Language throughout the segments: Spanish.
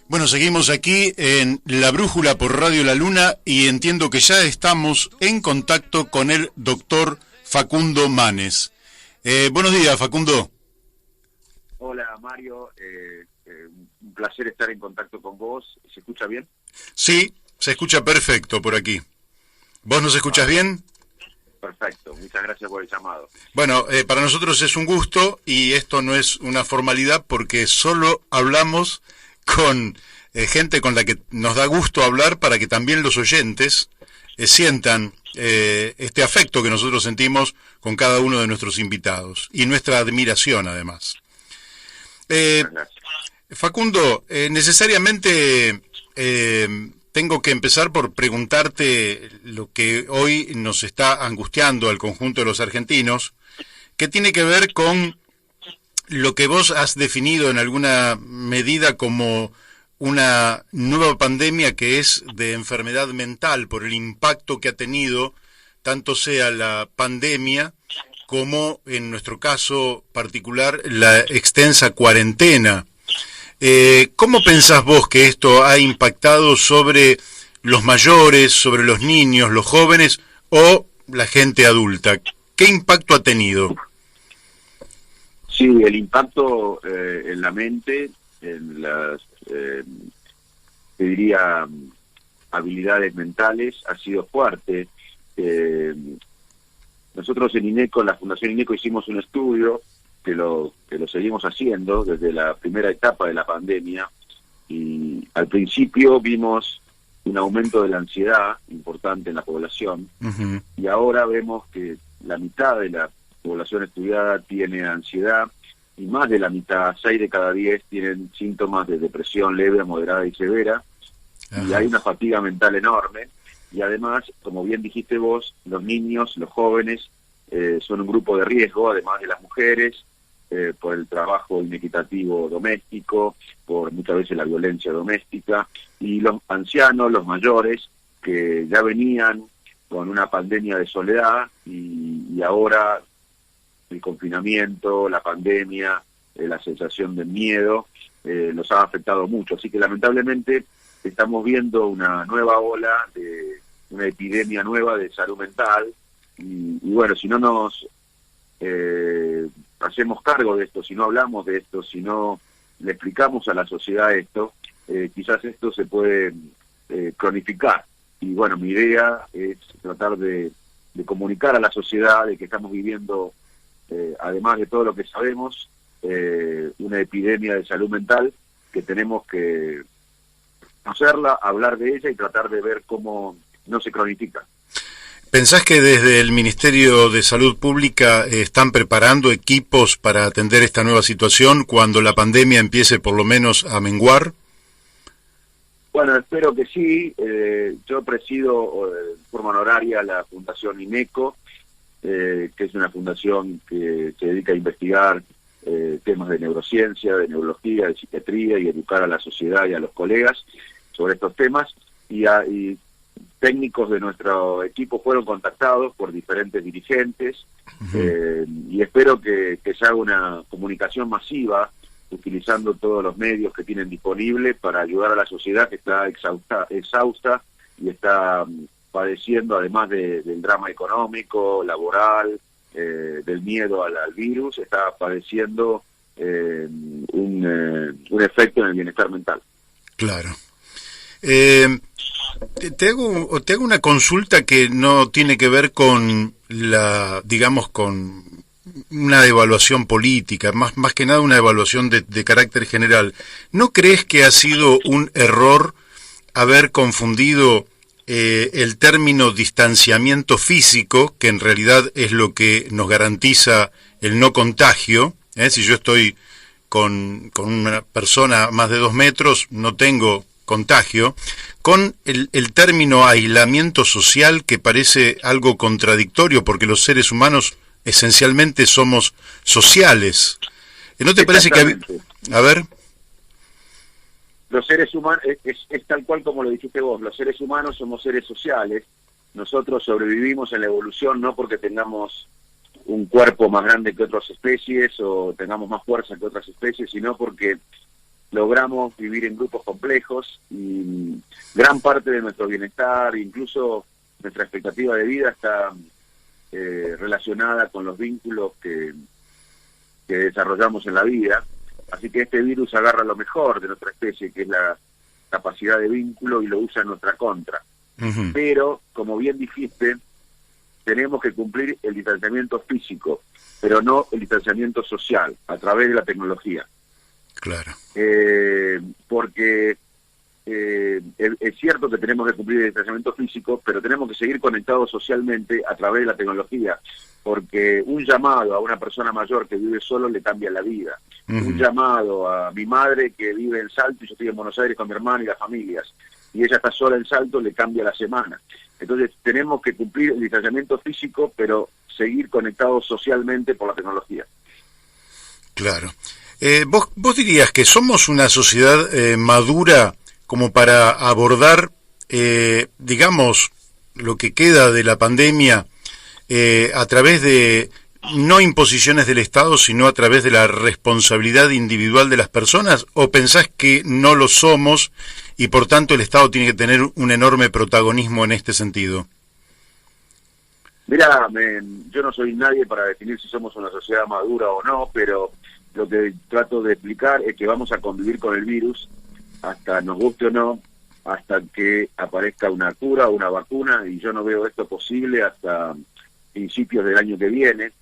Bueno, seguimos aquí en La Brújula por Radio La Luna y entiendo que ya estamos en contacto con el doctor Facundo Manes. Buenos días, Facundo. Hola Mario, un placer estar en contacto con vos. ¿Se escucha bien? Sí, se escucha perfecto por aquí. ¿Vos nos escuchás bien? Perfecto, muchas gracias por el llamado. Bueno, para nosotros es un gusto y esto no es una formalidad porque solo hablamos con gente con la que nos da gusto hablar para que también los oyentes sientan este afecto que nosotros sentimos con cada uno de nuestros invitados y nuestra admiración además. Facundo, necesariamente tengo que empezar por preguntarte lo que hoy nos está angustiando al conjunto de los argentinos, que tiene que ver con lo que vos has definido en alguna medida como una nueva pandemia que es de enfermedad mental por el impacto que ha tenido, tanto sea la pandemia como en nuestro caso particular la extensa cuarentena. ¿Cómo pensás vos que esto ha impactado sobre los mayores, sobre los niños, los jóvenes o la gente adulta? ¿Qué impacto ha tenido? Sí, el impacto en la mente, en las, te diría, habilidades mentales ha sido fuerte. Nosotros en INECO, en la Fundación INECO, hicimos un estudio que lo seguimos haciendo desde la primera etapa de la pandemia y al principio vimos un aumento de la ansiedad importante en la población. Uh-huh. Y ahora vemos que la mitad de la población estudiada tiene ansiedad y más de la mitad, 6 de cada 10, tienen síntomas de depresión leve, moderada y severa. Uh-huh. Y hay una fatiga mental enorme y además, como bien dijiste vos, los niños, los jóvenes son un grupo de riesgo, además de las mujeres, por el trabajo inequitativo doméstico, por muchas veces la violencia doméstica, y los ancianos, los mayores, que ya venían con una pandemia de soledad y ahora el confinamiento, la pandemia, la sensación de miedo, los ha afectado mucho. Así que lamentablemente estamos viendo una nueva ola de una epidemia nueva de salud mental y bueno, si no nos hacemos cargo de esto, si no hablamos de esto, si no le explicamos a la sociedad esto, quizás esto se puede cronificar. Y bueno, mi idea es tratar de comunicar a la sociedad de que estamos viviendo, además de todo lo que sabemos, una epidemia de salud mental que tenemos que conocerla, hablar de ella y tratar de ver cómo no se cronifica. ¿Pensás que desde el Ministerio de Salud Pública están preparando equipos para atender esta nueva situación cuando la pandemia empiece por lo menos a menguar? Bueno, espero que sí. Yo presido de forma honoraria la Fundación INECO, que es una fundación que se dedica a investigar temas de neurociencia, de neurología, de psiquiatría y educar a la sociedad y a los colegas sobre estos temas. Y técnicos de nuestro equipo fueron contactados por diferentes dirigentes. Uh-huh. Y espero que se haga una comunicación masiva utilizando todos los medios que tienen disponibles para ayudar a la sociedad que está exhausta y está padeciendo, además del drama económico, laboral, del miedo al virus, está padeciendo un efecto en el bienestar mental. Claro. Te hago una consulta que no tiene que ver con con una evaluación política, más que nada una evaluación de carácter general. ¿No crees que ha sido un error haber confundido el término distanciamiento físico, que en realidad es lo que nos garantiza el no contagio? Si yo estoy con una persona a más de 2 metros, no tengo contagio, con el término aislamiento social, que parece algo contradictorio porque los seres humanos esencialmente somos sociales. ¿No te parece que a ver? Los seres humanos, es tal cual como lo dijiste vos, los seres humanos somos seres sociales. Nosotros sobrevivimos en la evolución no porque tengamos un cuerpo más grande que otras especies o tengamos más fuerza que otras especies, sino porque logramos vivir en grupos complejos y gran parte de nuestro bienestar, incluso nuestra expectativa de vida está relacionada con los vínculos que desarrollamos en la vida. Así que este virus agarra lo mejor de nuestra especie, que es la capacidad de vínculo, y lo usa en nuestra contra. Ujú. Pero, como bien dijiste, tenemos que cumplir el distanciamiento físico, pero no el distanciamiento social, a través de la tecnología. Claro. Porque es cierto que tenemos que cumplir el distanciamiento físico, pero tenemos que seguir conectados socialmente a través de la tecnología, porque un llamado a una persona mayor que vive solo le cambia la vida. Un llamado a mi madre que vive en Salto y yo estoy en Buenos Aires con mi hermano y las familias, y ella está sola en Salto, le cambia la semana. Entonces tenemos que cumplir el distanciamiento físico, pero seguir conectados socialmente por la tecnología. Claro. ¿Vos dirías que somos una sociedad madura como para abordar, digamos, lo que queda de la pandemia a través de no imposiciones del Estado, sino a través de la responsabilidad individual de las personas? ¿O pensás que no lo somos y por tanto el Estado tiene que tener un enorme protagonismo en este sentido? Mirá, yo no soy nadie para definir si somos una sociedad madura o no, pero lo que trato de explicar es que vamos a convivir con el virus hasta nos guste o no, hasta que aparezca una cura o una vacuna, y yo no veo esto posible hasta principios del año que viene,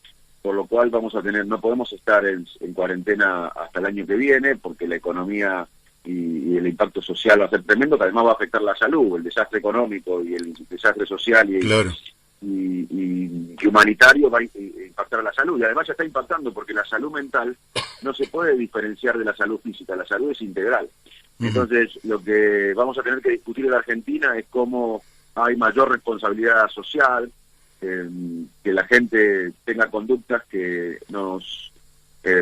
por lo cual vamos a tener, no podemos estar en cuarentena hasta el año que viene, porque la economía y el impacto social va a ser tremendo, que además va a afectar la salud, el desastre económico y el desastre social Claro. y humanitario va a impactar a la salud, y además ya está impactando, porque la salud mental no se puede diferenciar de la salud física, la salud es integral. Entonces, lo que vamos a tener que discutir en la Argentina es cómo hay mayor responsabilidad social, que la gente tenga conductas que nos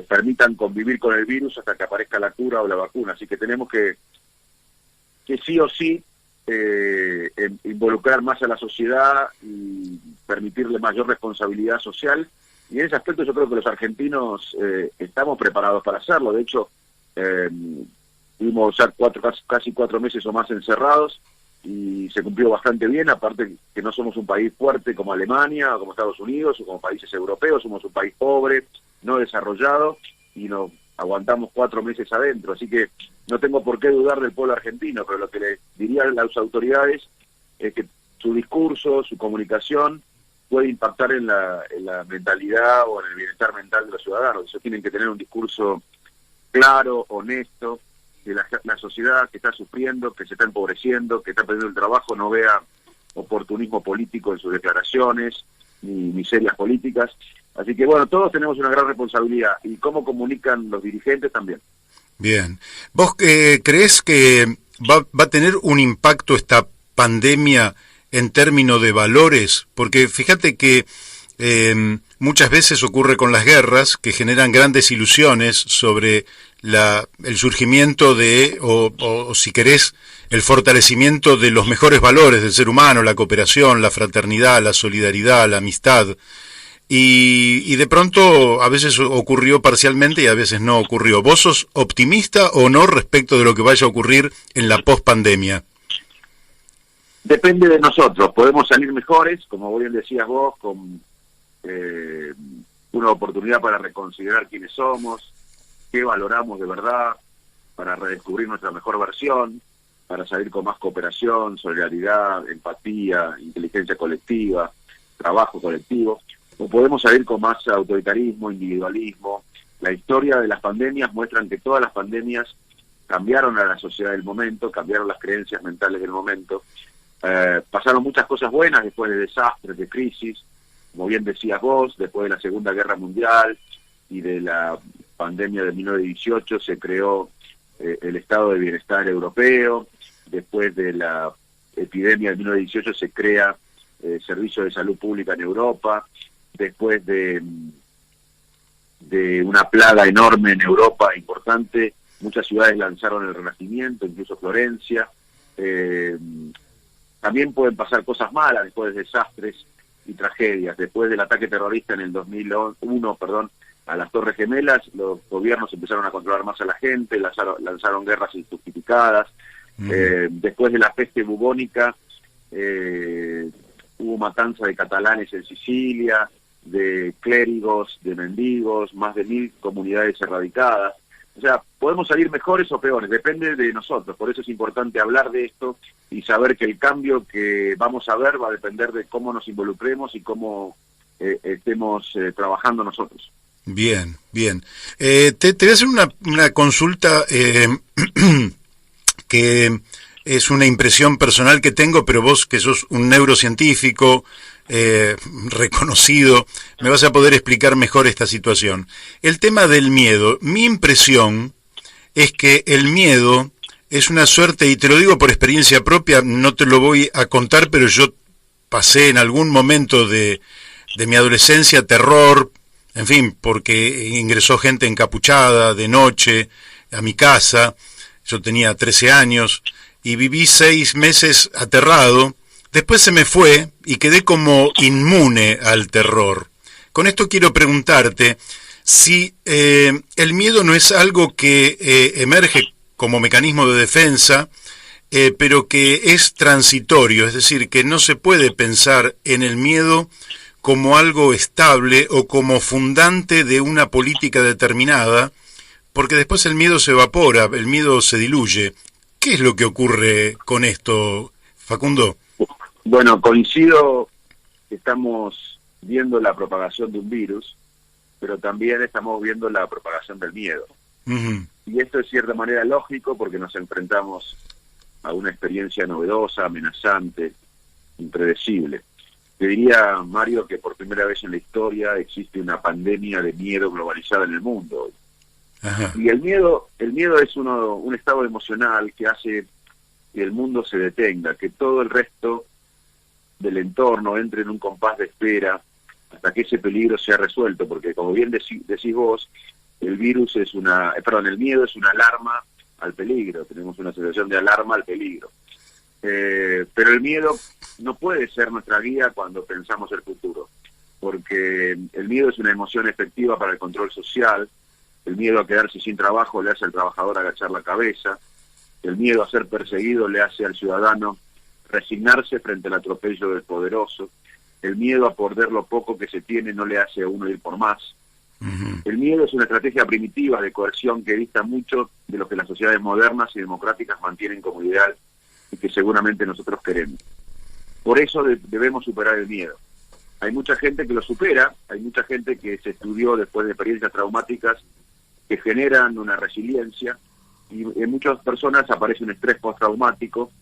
permitan convivir con el virus hasta que aparezca la cura o la vacuna. Así que tenemos que sí o sí involucrar más a la sociedad y permitirle mayor responsabilidad social. Y en ese aspecto yo creo que los argentinos estamos preparados para hacerlo. De hecho, tuvimos ya casi 4 meses o más encerrados y se cumplió bastante bien, aparte que no somos un país fuerte como Alemania o como Estados Unidos o como países europeos, somos un país pobre, no desarrollado, y nos aguantamos 4 meses adentro, así que no tengo por qué dudar del pueblo argentino, pero lo que le diría a las autoridades es que su discurso, su comunicación puede impactar en la mentalidad o en el bienestar mental de los ciudadanos. Ellos tienen que tener un discurso claro, honesto, que la sociedad que está sufriendo, que se está empobreciendo, que está perdiendo el trabajo, no vea oportunismo político en sus declaraciones, ni miserias políticas. Así que bueno, todos tenemos una gran responsabilidad, y cómo comunican los dirigentes también. Bien. ¿Vos creés que va a tener un impacto esta pandemia en términos de valores? Porque fíjate que muchas veces ocurre con las guerras, que generan grandes ilusiones sobre el surgimiento o si querés, el fortalecimiento de los mejores valores del ser humano, la cooperación, la fraternidad, la solidaridad, la amistad. Y de pronto a veces ocurrió parcialmente y a veces no ocurrió. ¿Vos sos optimista o no respecto de lo que vaya a ocurrir en la pospandemia? Depende de nosotros, podemos salir mejores, como bien decías vos, con una oportunidad para reconsiderar quiénes somos, qué valoramos de verdad, para redescubrir nuestra mejor versión, para salir con más cooperación, solidaridad, empatía, inteligencia colectiva, trabajo colectivo. O podemos salir con más autoritarismo, individualismo. La historia de las pandemias muestran que todas las pandemias cambiaron a la sociedad del momento, cambiaron las creencias mentales del momento. Pasaron muchas cosas buenas después de desastres, de crisis, como bien decías vos, después de la Segunda Guerra Mundial y de la pandemia de 1918 se creó el Estado de Bienestar Europeo. Después de la epidemia de 1918 se crea Servicio de Salud Pública en Europa. Después de una plaga enorme en Europa, importante, muchas ciudades lanzaron el Renacimiento, incluso Florencia. También pueden pasar cosas malas después de desastres y tragedias. Después del ataque terrorista en el 2001, a las Torres Gemelas, los gobiernos empezaron a controlar más a la gente, lanzaron guerras injustificadas. Después de la peste bubónica, hubo matanza de catalanes en Sicilia, de clérigos, de mendigos, más de 1000 comunidades erradicadas. O sea, podemos salir mejores o peores, depende de nosotros. Por eso es importante hablar de esto y saber que el cambio que vamos a ver va a depender de cómo nos involucremos y cómo estemos trabajando nosotros. Bien, bien. Te voy a hacer una consulta que es una impresión personal que tengo, pero vos que sos un neurocientífico reconocido, me vas a poder explicar mejor esta situación. El tema del miedo, mi impresión es que el miedo es una suerte, y te lo digo por experiencia propia, no te lo voy a contar, pero yo pasé en algún momento de mi adolescencia terror, en fin, porque ingresó gente encapuchada de noche a mi casa, yo tenía 13 años, y viví 6 meses aterrado. Después se me fue y quedé como inmune al terror. Con esto quiero preguntarte si el miedo no es algo que emerge como mecanismo de defensa, pero que es transitorio, es decir, que no se puede pensar en el miedo como algo estable o como fundante de una política determinada, porque después el miedo se evapora, el miedo se diluye. ¿Qué es lo que ocurre con esto, Facundo? Bueno, coincido que estamos viendo la propagación de un virus, pero también estamos viendo la propagación del miedo. Uh-huh. Y esto es de cierta manera lógico porque nos enfrentamos a una experiencia novedosa, amenazante, impredecible. Te diría, Mario, que por primera vez en la historia existe una pandemia de miedo globalizada en el mundo. Ajá. Y el miedo es un estado emocional que hace que el mundo se detenga, que todo el resto del entorno entre en un compás de espera hasta que ese peligro sea resuelto, porque como bien decís vos, el miedo es una alarma al peligro, tenemos una sensación de alarma al peligro. Pero el miedo no puede ser nuestra guía cuando pensamos el futuro, porque el miedo es una emoción efectiva para el control social. El miedo a quedarse sin trabajo le hace al trabajador agachar la cabeza, el miedo a ser perseguido le hace al ciudadano resignarse frente al atropello del poderoso, el miedo a perder lo poco que se tiene no le hace a uno ir por más. Uh-huh. El miedo es una estrategia primitiva de coerción que dista mucho de lo que las sociedades modernas y democráticas mantienen como ideal y que seguramente nosotros queremos. Por eso debemos superar el miedo. Hay mucha gente que lo supera, hay mucha gente que se estudió después de experiencias traumáticas que generan una resiliencia, y en muchas personas aparece un estrés postraumático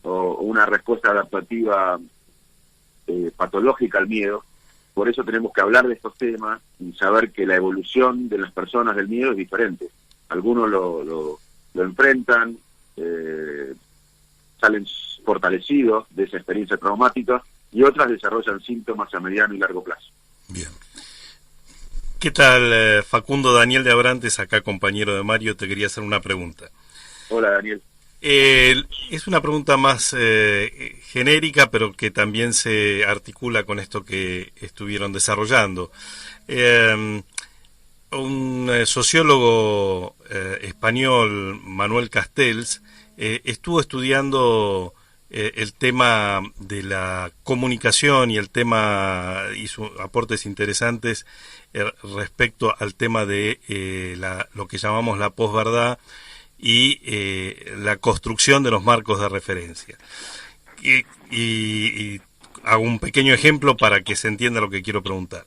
o una respuesta adaptativa patológica al miedo. Por eso tenemos que hablar de estos temas y saber que la evolución de las personas del miedo es diferente. Algunos lo enfrentan, salen fortalecidos de esa experiencia traumática, y otras desarrollan síntomas a mediano y largo plazo. Bien. ¿Qué tal, Facundo? Daniel de Abrantes, acá compañero de Mario, te quería hacer una pregunta. Hola, Daniel. Es una pregunta más genérica, pero que también se articula con esto que estuvieron desarrollando. Un sociólogo español, Manuel Castells, estuvo estudiando el tema de la comunicación y el tema, hizo aportes interesantes respecto al tema de lo que llamamos la posverdad y la construcción de los marcos de referencia. Y hago un pequeño ejemplo para que se entienda lo que quiero preguntar.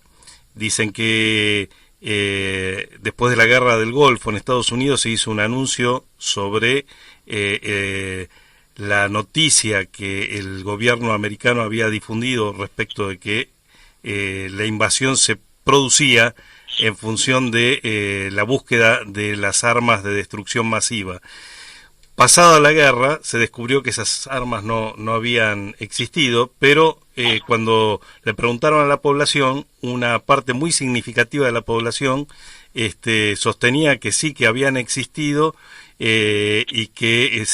Dicen que después de la guerra del Golfo en Estados Unidos se hizo un anuncio sobre la noticia que el gobierno americano había difundido respecto de que la invasión se producía en función de la búsqueda de las armas de destrucción masiva. Pasada la guerra, se descubrió que esas armas no habían existido, pero cuando le preguntaron a la población, una parte muy significativa de la población sostenía que sí, que habían existido y que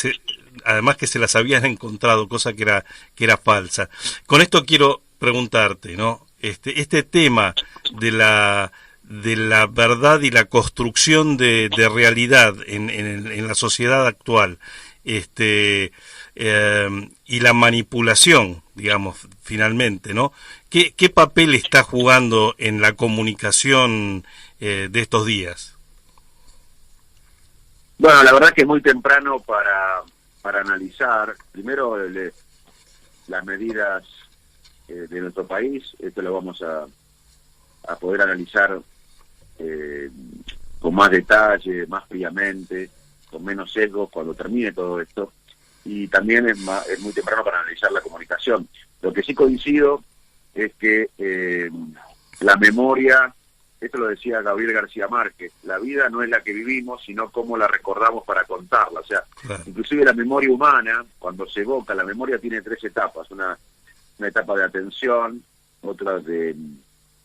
además que se las habían encontrado, cosa que era falsa. Con esto quiero preguntarte, ¿no? Este tema de de la verdad y la construcción de realidad en la sociedad actual, y la manipulación, digamos, finalmente, ¿no? ¿Qué papel está jugando en la comunicación de estos días? Bueno, la verdad que es muy temprano para analizar, primero, las medidas de nuestro país. Esto lo vamos a poder analizar con más detalle, más fríamente, con menos sesgos cuando termine todo esto. Y también es muy temprano para analizar la comunicación. Lo que sí coincido es que la memoria, esto lo decía Gabriel García Márquez, la vida no es la que vivimos, sino cómo la recordamos para contarla. O sea, claro, inclusive la memoria humana, cuando se evoca, la memoria tiene 3 etapas, una etapa de atención, otra de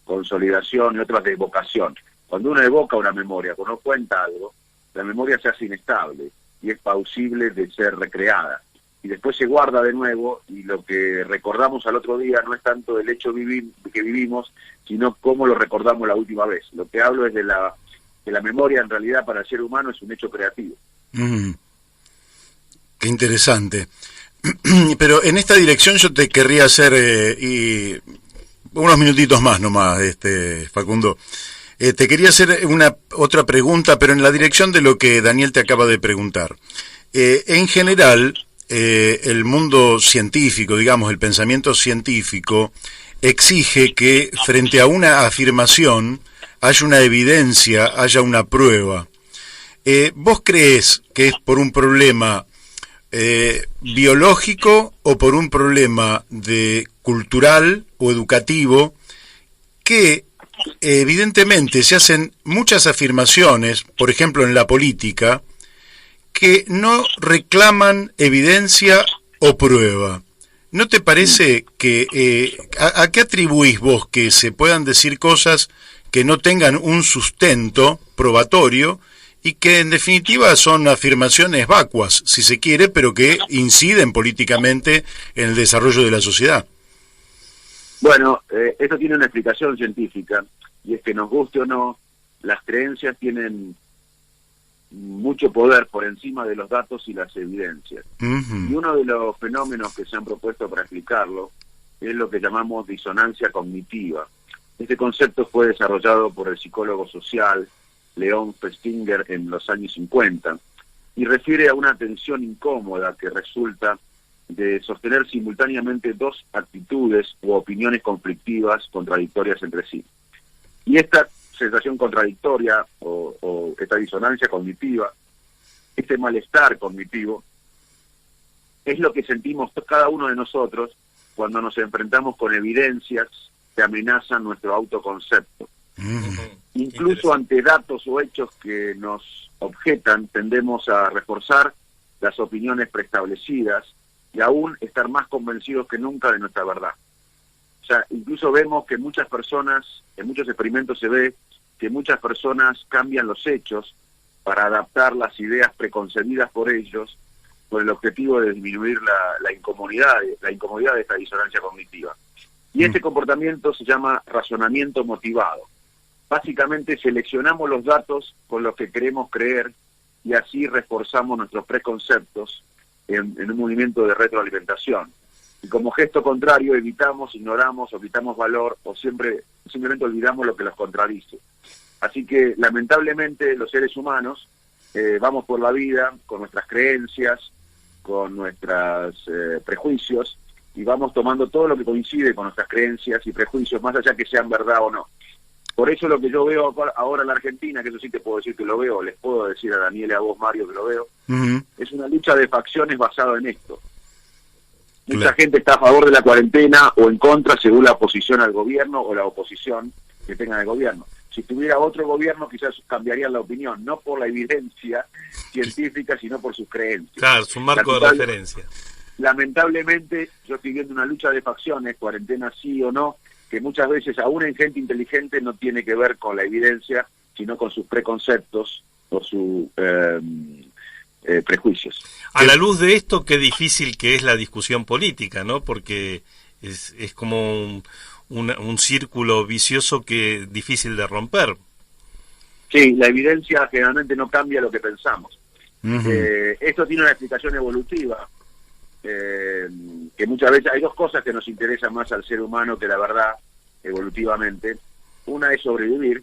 consolidación y otra de evocación. Cuando uno evoca una memoria, cuando uno cuenta algo, la memoria se hace inestable y es plausible de ser recreada. Y después se guarda de nuevo, y lo que recordamos al otro día no es tanto el hecho que vivimos, sino cómo lo recordamos la última vez. Lo que hablo es de la memoria, en realidad, para el ser humano es un hecho creativo. Qué interesante. Pero en esta dirección yo te querría hacer unos minutitos más nomás, Facundo. Te quería hacer otra pregunta, pero en la dirección de lo que Daniel te acaba de preguntar. En general, el mundo científico, digamos, el pensamiento científico, exige que frente a una afirmación haya una evidencia, haya una prueba. ¿Vos creés que es por un problema biológico o por un problema cultural o educativo que evidentemente se hacen muchas afirmaciones, por ejemplo en la política, que no reclaman evidencia o prueba? ¿No te parece que a qué atribuís vos que se puedan decir cosas que no tengan un sustento probatorio y que en definitiva son afirmaciones vacuas, si se quiere, pero que inciden políticamente en el desarrollo de la sociedad? Bueno, esto tiene una explicación científica, y es que nos guste o no, las creencias tienen mucho poder por encima de los datos y las evidencias. Y uno de los fenómenos que se han propuesto para explicarlo es lo que llamamos disonancia cognitiva. Este concepto fue desarrollado por el psicólogo social Leon Festinger en los años 50 y refiere a una tensión incómoda que resulta de sostener simultáneamente 2 actitudes u opiniones conflictivas, contradictorias entre sí. Y esta sensación contradictoria o esta disonancia cognitiva, este malestar cognitivo, es lo que sentimos cada uno de nosotros cuando nos enfrentamos con evidencias que amenazan nuestro autoconcepto. Incluso ante datos o hechos que nos objetan, tendemos a reforzar las opiniones preestablecidas y aún estar más convencidos que nunca de nuestra verdad. O sea, incluso vemos que muchas personas, en muchos experimentos se ve que muchas personas cambian los hechos para adaptar las ideas preconcebidas por ellos con el objetivo de disminuir la incomodidad de esta disonancia cognitiva. Y este comportamiento se llama razonamiento motivado. Básicamente seleccionamos los datos con los que queremos creer y así reforzamos nuestros preconceptos en un movimiento de retroalimentación. Y como gesto contrario evitamos, ignoramos, o quitamos valor o simplemente olvidamos lo que los contradice. Así que lamentablemente los seres humanos vamos por la vida con nuestras creencias, con nuestros prejuicios, y vamos tomando todo lo que coincide con nuestras creencias y prejuicios, más allá que sean verdad o no. Por eso lo que yo veo ahora en la Argentina, que eso sí te puedo decir que lo veo, les puedo decir a Daniel y a vos, Mario, que lo veo, es una lucha de facciones basada en esto. Mucha gente está a favor de la cuarentena o en contra según la oposición al gobierno o la oposición que tenga el gobierno. Si tuviera otro gobierno quizás cambiarían la opinión, no por la evidencia científica, sino por sus creencias. Claro, su marco de referencia. Lamentablemente yo estoy viendo una lucha de facciones, cuarentena sí o no, que muchas veces aún en gente inteligente no tiene que ver con la evidencia, sino con sus preconceptos o sus prejuicios. A la luz de esto, qué difícil que es la discusión política, ¿no? Porque es como un círculo vicioso que es difícil de romper. Sí, la evidencia generalmente no cambia lo que pensamos. Ujú. Esto tiene una explicación evolutiva, que muchas veces hay dos cosas que nos interesan más al ser humano que la verdad, evolutivamente. Una es sobrevivir,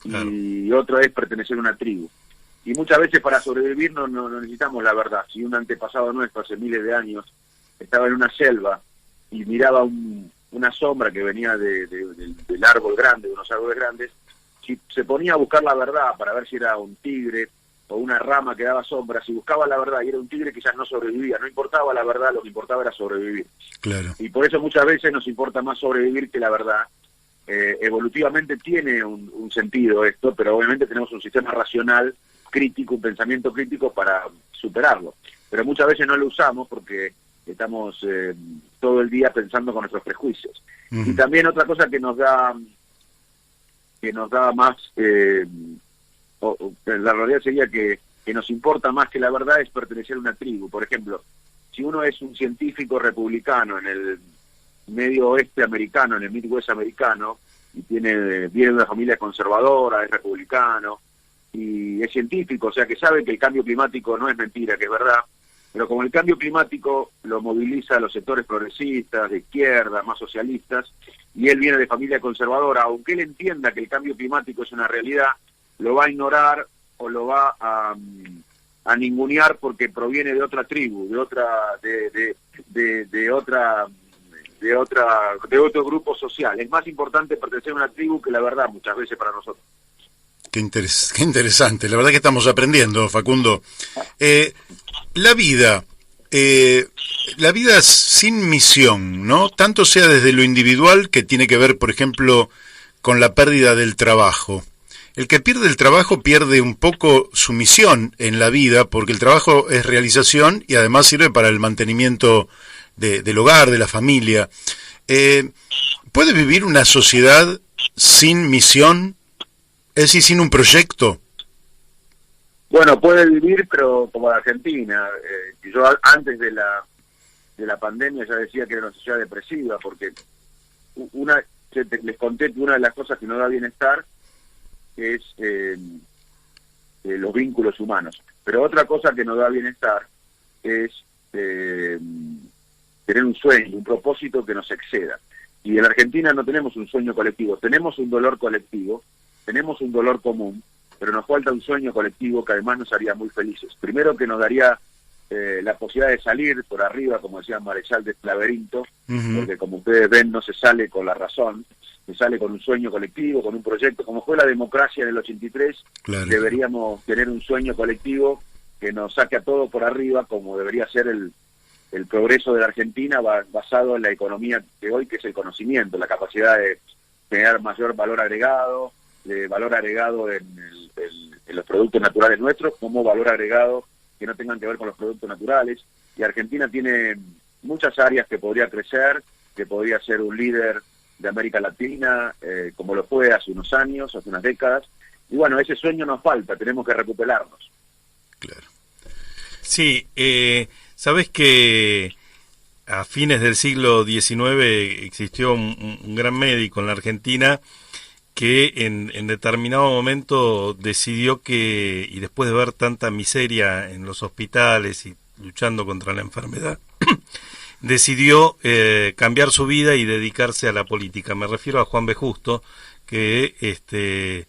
Claro. y otra es pertenecer a una tribu. Y muchas veces para sobrevivir no necesitamos la verdad. Si un antepasado nuestro hace miles de años estaba en una selva y miraba una sombra que venía del árbol grande, de unos árboles grandes, si se ponía a buscar la verdad para ver si era un tigre o una rama que daba sombra, si buscaba la verdad y era un tigre, quizás no sobrevivía. No importaba la verdad, lo que importaba era sobrevivir. Claro. Y por eso muchas veces nos importa más sobrevivir que la verdad. Evolutivamente tiene un sentido esto, pero obviamente tenemos un sistema racional crítico, un pensamiento crítico para superarlo. Pero muchas veces no lo usamos porque estamos todo el día pensando con nuestros prejuicios. Ujú. Y también otra cosa que nos da más, la realidad sería que nos importa más que la verdad, es pertenecer a una tribu. Por ejemplo, si uno es un científico republicano en el medio oeste americano, en el Midwest americano, y viene de una familia conservadora, es republicano, y es científico, o sea que sabe que el cambio climático no es mentira, que es verdad, pero como el cambio climático lo moviliza a los sectores progresistas, de izquierda, más socialistas, y él viene de familia conservadora, aunque él entienda que el cambio climático es una realidad, lo va a ignorar o lo va a ningunear porque proviene de otra tribu, de otro grupo social. Es más importante pertenecer a una tribu que la verdad muchas veces para nosotros. Qué interesante. La verdad que estamos aprendiendo, Facundo. La vida, la vida sin misión, ¿no? Tanto sea desde lo individual, que tiene que ver, por ejemplo, con la pérdida del trabajo. El que pierde el trabajo pierde un poco su misión en la vida, porque el trabajo es realización y además sirve para el mantenimiento del hogar, de la familia. ¿Puede vivir una sociedad sin misión? Es decir, sin un proyecto. Bueno, puede vivir, pero como la Argentina. Yo antes de la pandemia ya decía que era una sociedad depresiva, porque les conté que una de las cosas que nos da bienestar es los vínculos humanos. Pero otra cosa que nos da bienestar es tener un sueño, un propósito que nos exceda. Y en la Argentina no tenemos un sueño colectivo, tenemos un dolor colectivo, tenemos un dolor común, pero nos falta un sueño colectivo que además nos haría muy felices. Primero, que nos daría la posibilidad de salir por arriba, como decía Marechal, del laberinto, porque como ustedes ven no se sale con la razón, se sale con un sueño colectivo, con un proyecto. Como fue la democracia en el 83, Claro. Deberíamos tener un sueño colectivo que nos saque a todo por arriba, como debería ser el progreso de la Argentina, basado en la economía de hoy, que es el conocimiento, la capacidad de generar mayor valor agregado en los productos naturales nuestros, como valor agregado que no tengan que ver con los productos naturales. Y Argentina tiene muchas áreas que podría crecer, que podría ser un líder de América Latina, como lo fue hace unos años, hace unas décadas. Y bueno, ese sueño nos falta, tenemos que recuperarnos. Claro. Sí, sabes que a fines del siglo XIX existió un gran médico en la Argentina que en determinado momento decidió que, y después de ver tanta miseria en los hospitales y luchando contra la enfermedad, decidió cambiar su vida y dedicarse a la política. Me refiero a Juan B. Justo, que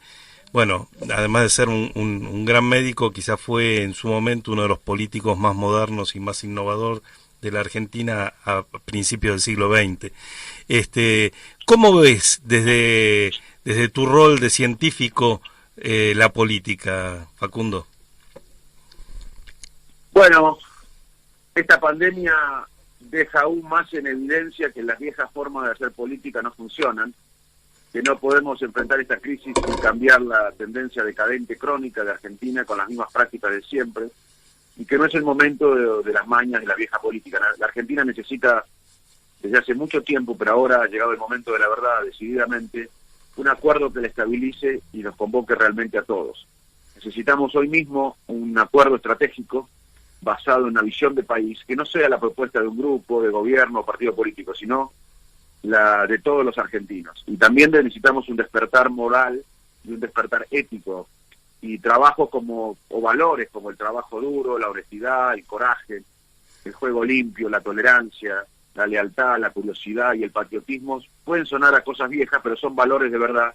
bueno, además de ser un gran médico, quizás fue en su momento uno de los políticos más modernos y más innovador de la Argentina a principios del siglo XX. ¿Cómo ves desde tu rol de científico la política, Facundo? Bueno, esta pandemia deja aún más en evidencia que las viejas formas de hacer política no funcionan, que no podemos enfrentar esta crisis sin cambiar la tendencia decadente crónica de Argentina con las mismas prácticas de siempre, y que no es el momento de las mañas de la vieja política. La Argentina necesita, desde hace mucho tiempo, pero ahora ha llegado el momento de la verdad, decididamente, un acuerdo que la estabilice y nos convoque realmente a todos. Necesitamos hoy mismo un acuerdo estratégico basado en una visión de país, que no sea la propuesta de un grupo, de gobierno o partido político, sino la de todos los argentinos. Y también necesitamos un despertar moral y un despertar ético, y trabajos o valores como el trabajo duro, la honestidad, el coraje, el juego limpio, la tolerancia, la lealtad, la curiosidad y el patriotismo pueden sonar a cosas viejas, pero son valores de verdad,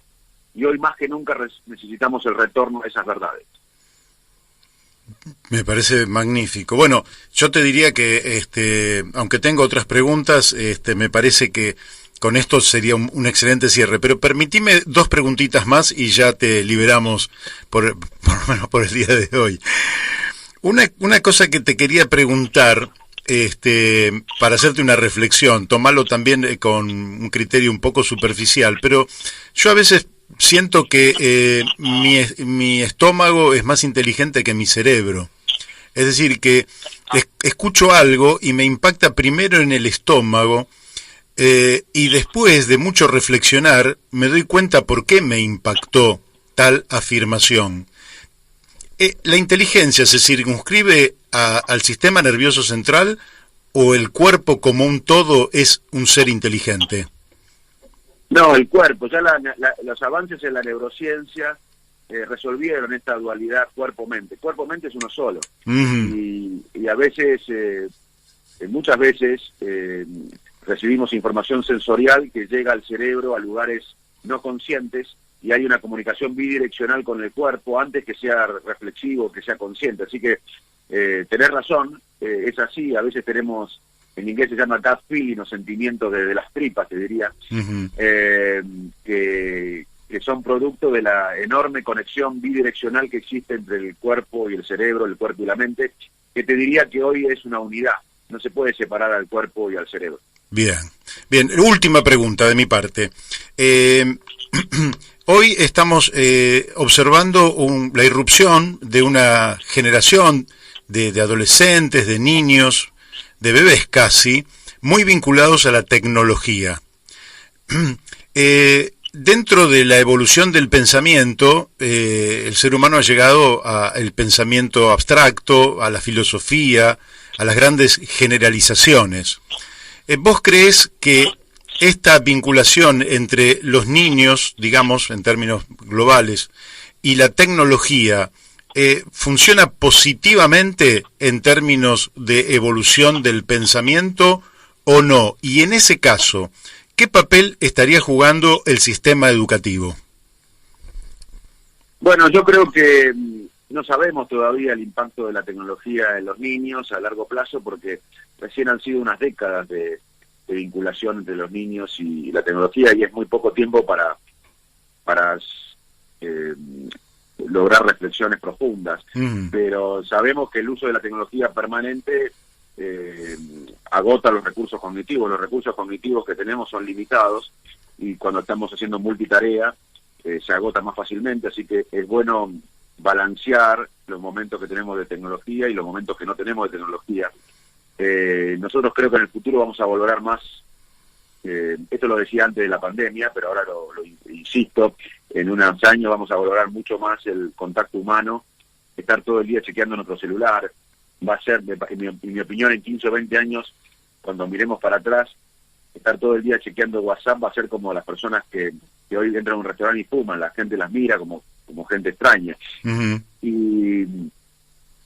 y hoy más que nunca necesitamos el retorno a esas verdades. Me parece magnífico. Bueno, yo te diría que, aunque tengo otras preguntas, me parece que con esto sería un excelente cierre, pero permitime 2 preguntitas más y ya te liberamos por lo menos por el día de hoy. Una cosa que te quería preguntar, para hacerte una reflexión, tomarlo también con un criterio un poco superficial, pero yo a veces siento que mi estómago es más inteligente que mi cerebro. Es decir, que escucho algo y me impacta primero en el estómago, y después de mucho reflexionar me doy cuenta por qué me impactó tal afirmación. ¿La inteligencia se circunscribe al sistema nervioso central o el cuerpo como un todo es un ser inteligente? No, el cuerpo. Ya los avances en la neurociencia resolvieron esta dualidad cuerpo-mente. Cuerpo-mente es uno solo. Y a veces, muchas veces, recibimos información sensorial que llega al cerebro a lugares no conscientes, y hay una comunicación bidireccional con el cuerpo antes que sea reflexivo, que sea consciente. Así que tenés razón, es así. A veces tenemos, en inglés se llama gut feeling, o sentimientos de las tripas, te diría, que son producto de la enorme conexión bidireccional que existe entre el cuerpo y el cerebro, el cuerpo y la mente, que te diría que hoy es una unidad. No se puede separar al cuerpo y al cerebro. Bien. Última pregunta de mi parte. Hoy estamos observando la irrupción de una generación de adolescentes, de niños, de bebés casi, muy vinculados a la tecnología. Dentro de la evolución del pensamiento, el ser humano ha llegado al pensamiento abstracto, a la filosofía, a las grandes generalizaciones. ¿Vos crees que esta vinculación entre los niños, digamos, en términos globales, y la tecnología funciona positivamente en términos de evolución del pensamiento o no? Y en ese caso, ¿qué papel estaría jugando el sistema educativo? Bueno, yo creo que no sabemos todavía el impacto de la tecnología en los niños a largo plazo, porque recién han sido unas décadas de vinculación entre los niños y la tecnología, y es muy poco tiempo para lograr reflexiones profundas. Pero sabemos que el uso de la tecnología permanente agota los recursos cognitivos. Los recursos cognitivos que tenemos son limitados, y cuando estamos haciendo multitarea se agota más fácilmente, así que es bueno balancear los momentos que tenemos de tecnología y los momentos que no tenemos de tecnología. Nosotros creo que en el futuro vamos a valorar más, esto lo decía antes de la pandemia, pero ahora lo insisto, en unos años vamos a valorar mucho más el contacto humano. Estar todo el día chequeando nuestro celular va a ser, en mi opinión, en 15 o 20 años, cuando miremos para atrás, estar todo el día chequeando WhatsApp va a ser como las personas que hoy entran a un restaurante y fuman. La gente las mira como gente extraña.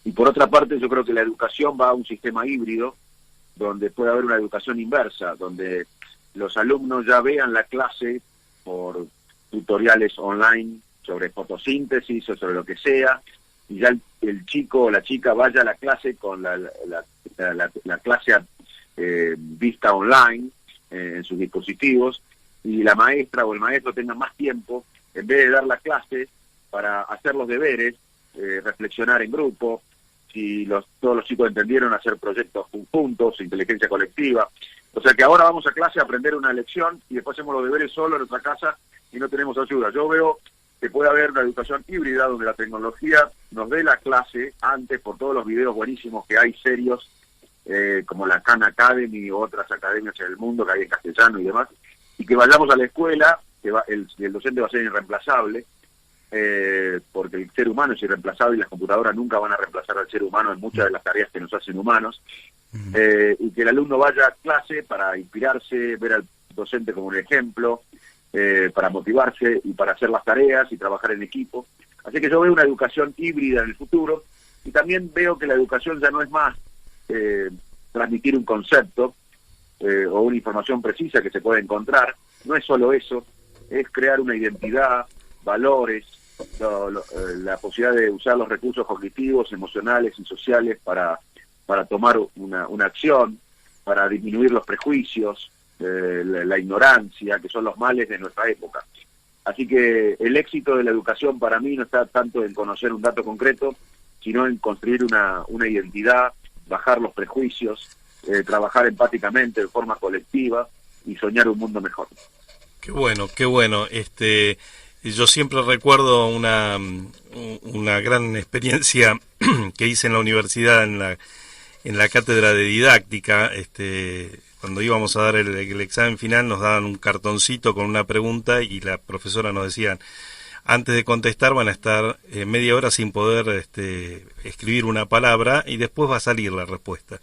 Y por otra parte, yo creo que la educación va a un sistema híbrido, donde puede haber una educación inversa, donde los alumnos ya vean la clase por tutoriales online sobre fotosíntesis o sobre lo que sea, y ya el chico o la chica vaya a la clase con la clase vista online en sus dispositivos, y la maestra o el maestro tengan más tiempo, en vez de dar la clase, para hacer los deberes, reflexionar en grupo, si todos los chicos entendieron, hacer proyectos conjuntos, inteligencia colectiva. O sea que ahora vamos a clase a aprender una lección y después hacemos los deberes solo en nuestra casa y no tenemos ayuda. Yo veo que puede haber una educación híbrida donde la tecnología nos dé la clase antes, por todos los videos buenísimos que hay serios, como la Khan Academy u otras academias en el mundo que hay en castellano y demás, y que vayamos a la escuela, que el docente va a ser irreemplazable, porque el ser humano es irreemplazable y las computadoras nunca van a reemplazar al ser humano en muchas de las tareas que nos hacen humanos, y que el alumno vaya a clase para inspirarse, ver al docente como un ejemplo, para motivarse y para hacer las tareas y trabajar en equipo. Así que yo veo una educación híbrida en el futuro, y también veo que la educación ya no es más transmitir un concepto o una información precisa que se puede encontrar. No es solo eso, es crear una identidad, valores, la posibilidad de usar los recursos cognitivos, emocionales y sociales para tomar una acción, para disminuir los prejuicios, la ignorancia, que son los males de nuestra época. Así que el éxito de la educación para mí no está tanto en conocer un dato concreto, sino en construir una identidad, bajar los prejuicios, trabajar empáticamente de forma colectiva y soñar un mundo mejor. Qué bueno, qué bueno. Yo siempre recuerdo una gran experiencia que hice en la universidad, en la cátedra de didáctica. Cuando íbamos a dar el examen final nos daban un cartoncito con una pregunta y la profesora nos decía: antes de contestar van a estar media hora sin poder escribir una palabra y después va a salir la respuesta.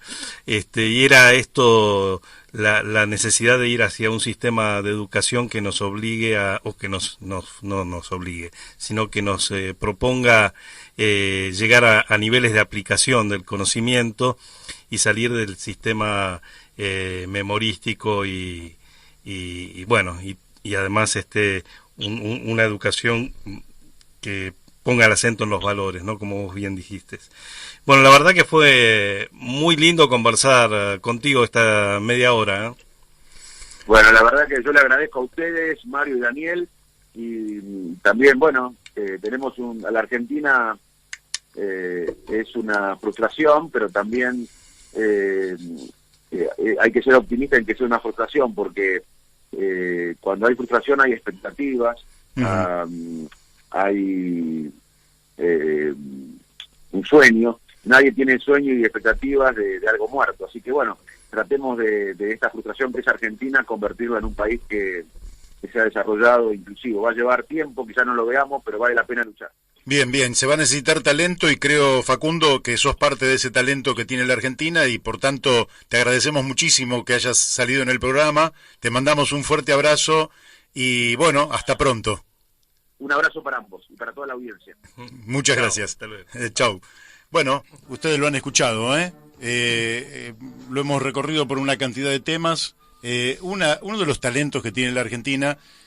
Y era esto la necesidad de ir hacia un sistema de educación que nos obligue o que no nos obligue, sino que nos proponga llegar a niveles de aplicación del conocimiento y salir del sistema memorístico y bueno, y además una educación que ponga el acento en los valores, ¿no? Como vos bien dijiste. Bueno, la verdad que fue muy lindo conversar contigo esta media hora, ¿eh? Bueno, la verdad que yo le agradezco a ustedes, Mario y Daniel, y también, bueno, tenemos a la Argentina es una frustración, pero también hay que ser optimista en que sea una frustración, porque cuando hay frustración hay expectativas, hay un sueño. Nadie tiene sueño y expectativas de algo muerto, así que bueno, tratemos de esta frustración que es Argentina convertirla en un país que sea desarrollado, inclusivo. Va a llevar tiempo, quizás no lo veamos, pero vale la pena luchar. Bien, bien, se va a necesitar talento y creo, Facundo, que sos parte de ese talento que tiene la Argentina y por tanto te agradecemos muchísimo que hayas salido en el programa, te mandamos un fuerte abrazo y bueno, hasta pronto. Un abrazo para ambos y para toda la audiencia. Muchas gracias. Chau. Bueno, ustedes lo han escuchado, lo hemos recorrido por una cantidad de temas. Uno de los talentos que tiene la Argentina